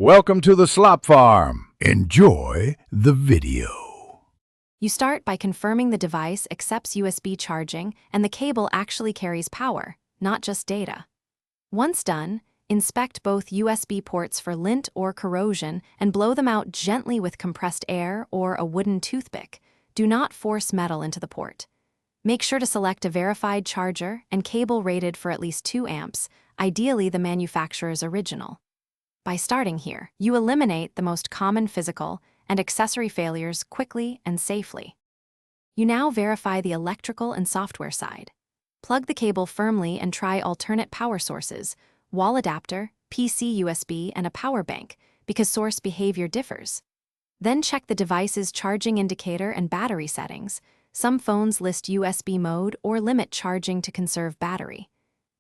Welcome to the Slop Farm. Enjoy the video. You start by confirming the device accepts USB charging and the cable actually carries power, not just data. Once done, inspect both USB ports for lint or corrosion and blow them out gently with compressed air or a wooden toothpick. Do not force metal into the port. Make sure to select a verified charger and cable rated for at least 2 amps, ideally the manufacturer's original. By starting here, you eliminate the most common physical and accessory failures quickly and safely. You now verify the electrical and software side. Plug the cable firmly and try alternate power sources, wall adapter, PC USB, and a power bank, because source behavior differs. Then check the device's charging indicator and battery settings. Some phones list USB mode or limit charging to conserve battery.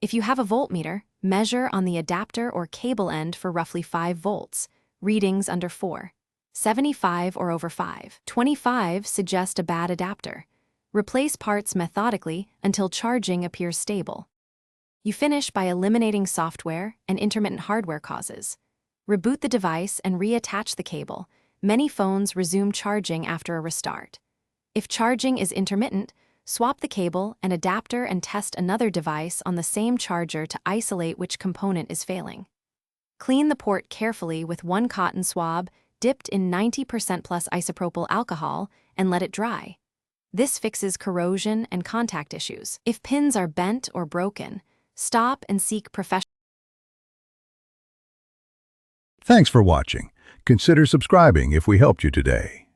If you have a voltmeter, measure on the adapter or cable end for roughly 5 volts, readings under 4. 75 or over 5. 25 suggest a bad adapter. Replace parts methodically until charging appears stable. You finish by eliminating software and intermittent hardware causes. Reboot the device and reattach the cable. Many phones resume charging after a restart. If charging is intermittent, swap the cable and adapter and test another device on the same charger to isolate which component is failing. Clean the port carefully with 1 cotton swab dipped in 90% plus isopropyl alcohol and let it dry. This fixes corrosion and contact issues. If pins are bent or broken, stop and seek professional. Thanks for watching. Consider subscribing if we helped you today.